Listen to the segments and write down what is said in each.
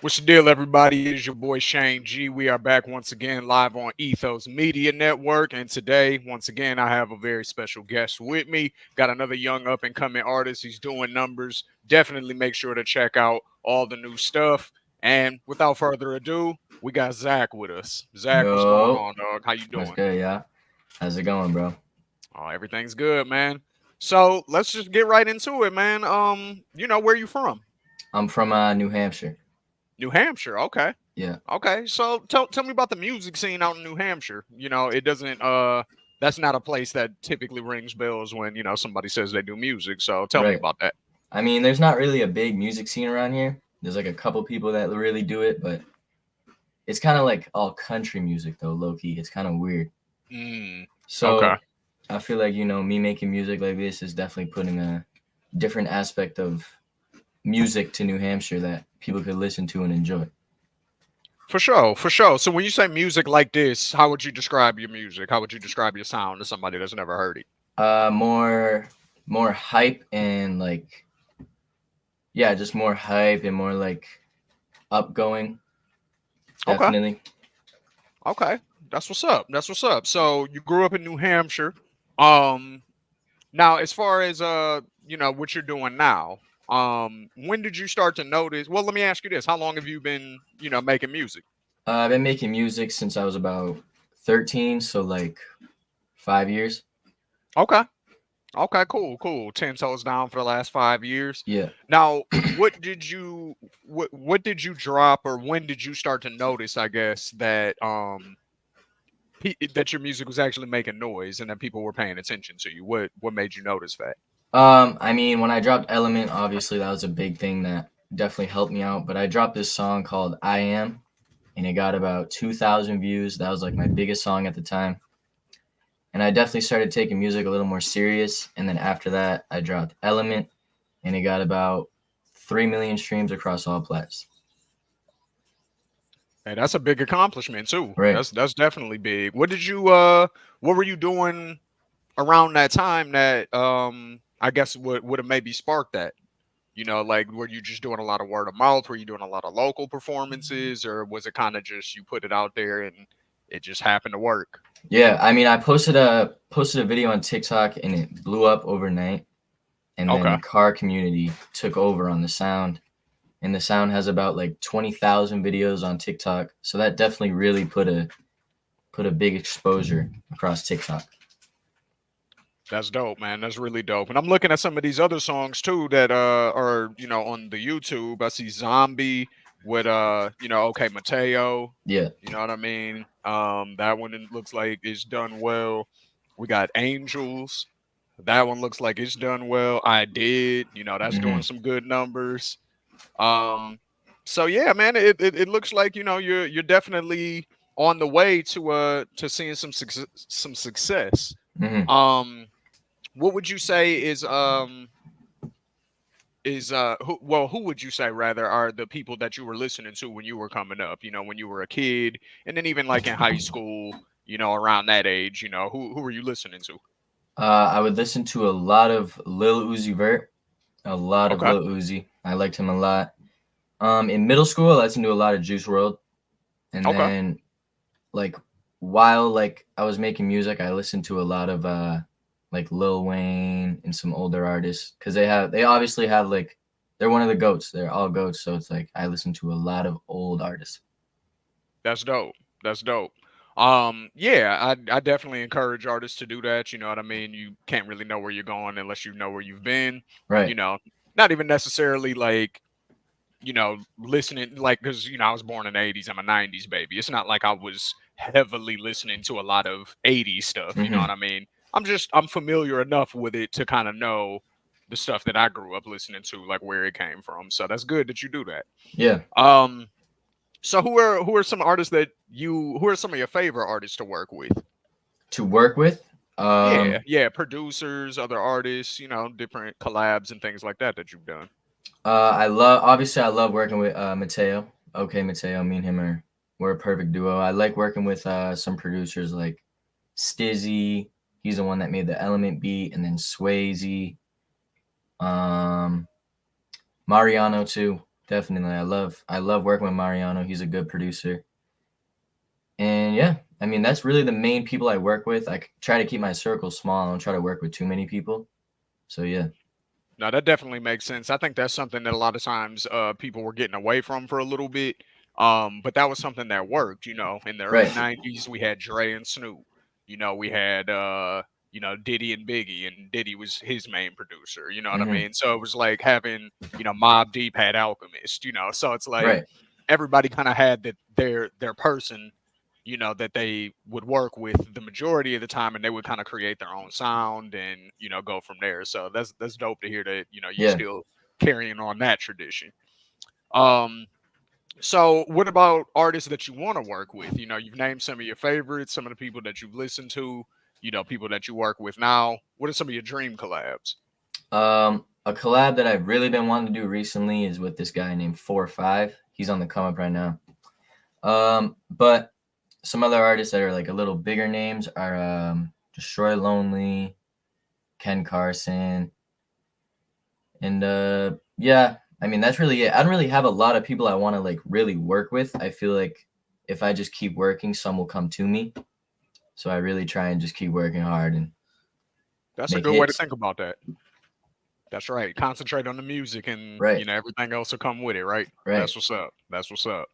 What's the deal, everybody? It is your boy Shane G. We are back once again live on Ethos Media Network. And today, once again, I have a very special guest with me. Got another young up and coming artist. He's doing numbers. Definitely make sure to check out all the new stuff. And without further ado, we got Zach with us. Zach, what's going Yo, on, dog? How you what's doing? good, yeah? How's it going, bro? Oh, everything's good, man. So let's just get right into it, man. Where you from? I'm from New Hampshire. New Hampshire. Okay. Yeah, Okay, so tell me about the music scene out in New Hampshire. It doesn't that's not a place that typically rings bells when, somebody says they do music. So tell me right. about that. I mean, there's not really a big music scene around here. There's like a couple people that really do it, but it's kind of like all country music, though, low key. It's kind of weird. Mm, okay. So I feel like, me making music like this is definitely putting a different aspect of music to New Hampshire that people could listen to and enjoy. For sure, for sure. So when you say music like this, how would you describe your music? How would you describe your sound to somebody that's never heard it? More hype and like, yeah, just more hype and more like upgoing, Okay. definitely. Okay. That's what's up. That's what's up. So you grew up in New Hampshire. Um Now, as far as what you're doing now, when did you start to notice? Well, let me ask you this: how long have you been, making music? I've been making music since I was about 13, so like 5 years. Okay, okay, cool, cool. 10 toes down for the last 5 years. Yeah. Now, what did you drop, or when did you start to notice? I guess that that your music was actually making noise and that people were paying attention to you. What made you notice that? I mean, when I dropped Element, obviously that was a big thing that definitely helped me out. But I dropped this song called I Am, and it got about 2,000 views. That was like my biggest song at the time. And I definitely started taking music a little more serious. And then after that, I dropped Element, and it got about 3 million streams across all plats. Hey, that's a big accomplishment too. Right. That's definitely big. What were you doing around that time that I guess would have maybe sparked that? Like were you just doing a lot of word of mouth? Were you doing a lot of local performances, or was it kind of just you put it out there and it just happened to work? Yeah, I mean, I posted a video on TikTok and it blew up overnight. And then Okay, the car community took over on the sound, and the sound has about like 20,000 videos on TikTok. So that definitely really put a big exposure across TikTok. that's dope, man. That's really dope. And I'm looking at some of these other songs too that are on the YouTube. I see Zombie with okay Mateo. Yeah. You know what I mean? That one looks like it's done well. We got Angels. That one looks like it's done well. I did. That's doing Hmm. some good numbers. Um, so yeah, man, it looks like you're definitely on the way to seeing some success. Hmm. Um, what would you say who would you say rather are the people that you were listening to when you were coming up? When you were a kid, and then even like in high school, around that age, who were you listening to? I would listen to a lot of Lil Uzi Vert, a lot of Okay, Lil Uzi. I liked him a lot. In middle school, I listened to a lot of Juice World, and okay, then like while like I was making music, I listened to a lot of like Lil Wayne and some older artists because they obviously have like they're one of the goats. They're all goats, so it's like I listen to a lot of old artists. that's dope. That's dope. Yeah, I definitely encourage artists to do that. You know what I mean? You can't really know where you're going unless you know where you've been. Right. You know, not even necessarily like listening like because I was born in the 80s. I'm a 90s baby. It's not like I was heavily listening to a lot of 80s stuff. You know Hmm. what I mean? I'm familiar enough with it to kind of know the stuff that I grew up listening to, like where it came from. So that's good that you do that. Yeah. Um, so who are some artists that who are some of your favorite artists to work with? To work with, Yeah, um, yeah, producers, other artists, different collabs and things like that you've done. I love working with Mateo. Okay, Mateo. Me and him we're a perfect duo. I like working with some producers like Stizzy. He's the one that made the Element beat, and then Swayze. Um, Mariano too. definitely. I love working with Mariano. He's a good producer. And yeah, I mean that's really the main people I work with. Try to keep my circle small. I don't try to work with too many people. So yeah. No, that definitely makes sense. I think that's something that a lot of times people were getting away from for a little bit. But that was something that worked, in the early Right. 90s we had Dre and Snoop. We had Diddy and Biggie, and Diddy was his main producer, you know what I Mhm. mean? So it was like having, Mobb Deep had Alchemist, so it's like Right. everybody kind of had their person, that they would work with the majority of the time, and they would kind of create their own sound and go from there. So that's dope to hear that you Yeah. still carrying on that tradition. Um, so what about artists that you want to work with? You've named some of your favorites, some of the people that you've listened to, people that you work with now. What are some of your dream collabs? A collab that I've really been wanting to do recently is with this guy named 4 5. He's on the come up right now. But some other artists that are like a little bigger names are Destroy Lonely, Ken Carson, and yeah, I mean that's really it. I don't really have a lot of people I want to like really work with. I feel like if I just keep working, some will come to me. So I really try and just keep working hard and That's a make good way to hits. think about that. That's right. Concentrate on the music, and Right, everything else will come with it, right? right. That's what's up. That's what's up.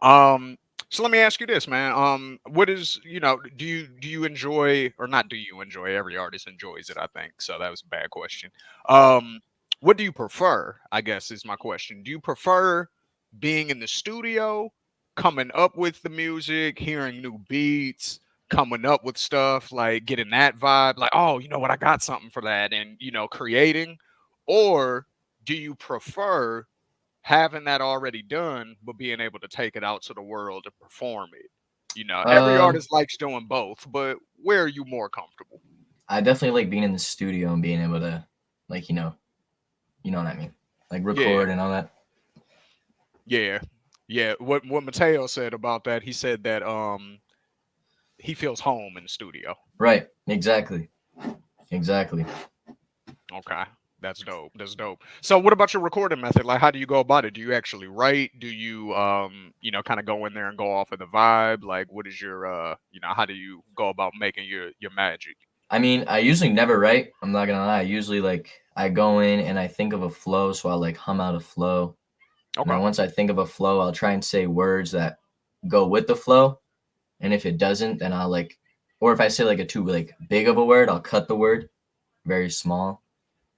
Um, so let me ask you this, man. What is do you enjoy, or not? Do you enjoy? Every artist enjoys it, I think. So that was a bad question. Um, what do you prefer? I guess is my question. Do you prefer being in the studio, coming up with the music, hearing new beats, coming up with stuff, like getting that vibe, like, oh, you know what, I got something for that, and creating, or do you prefer having that already done, but being able to take it out to the world and perform it? Every Um, artist likes doing both, but where are you more comfortable? I definitely like being in the studio and being able to, like, you know what I mean, like Yeah, record and all that. yeah, yeah. What Mateo said about that, he said that he feels home in the studio. Right. Exactly. Exactly. Okay. That's dope. That's dope. So what about your recording method? Like, how do you go about it? Do you actually write? Do you kind of go in there and go off of the vibe? Like, what is your how do you go about making your magic? I mean, I usually never write. I'm not gonna lie. I usually like I go in and I think of a flow, so I'll like hum out a flow. And then Okay. once I think of a flow, I'll try and say words that go with the flow. And if it doesn't, then I'll like, or if I say like a too like big of a word, I'll cut the word very small.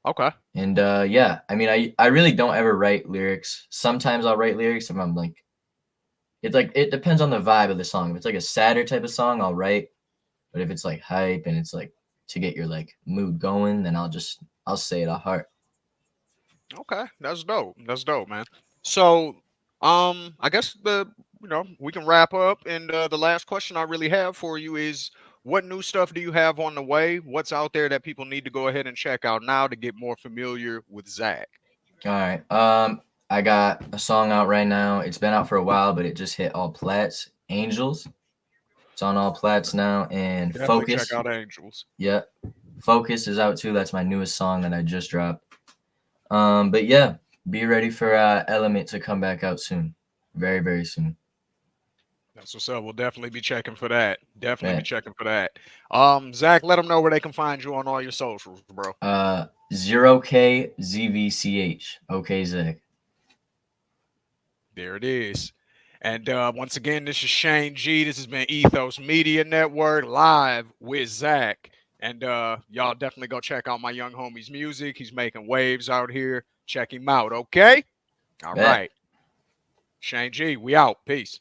Okay. And yeah, I mean, I really don't ever write lyrics. Sometimes I'll write lyrics if I'm like, it's like it depends on the vibe of the song. If it's like a sadder type of song, I'll write. But if it's like hype and it's like to get your like mood going, then I'll say it a heart. Okay. That's dope. That's dope, man. So, I guess we can wrap up, and the last question I really have for you is, what new stuff do you have on the way? What's out there that people need to go ahead and check out now to get more familiar with Zach? All right. I got a song out right now. It's been out for a while, but it just hit all plats. Angels. It's on all plats now. And Definitely check Focus. out Angels. Yeah. Focus is out too. That's my newest song that I just dropped. But yeah, be ready for Element to come back out soon. Very, very soon. That's what's up. We'll definitely be checking for that. Definitely be Right. checking for that. Zach, let them know where they can find you on all your socials, bro. 0K ZVCH. Okay, Zach. There it is. And once again, this is Shane G. This has been Ethos Media Network live with Zach. And y'all definitely go check out my young homie's music. He's making waves out here. Check him out, okay? All Bet. right. Shane G, we out. Peace.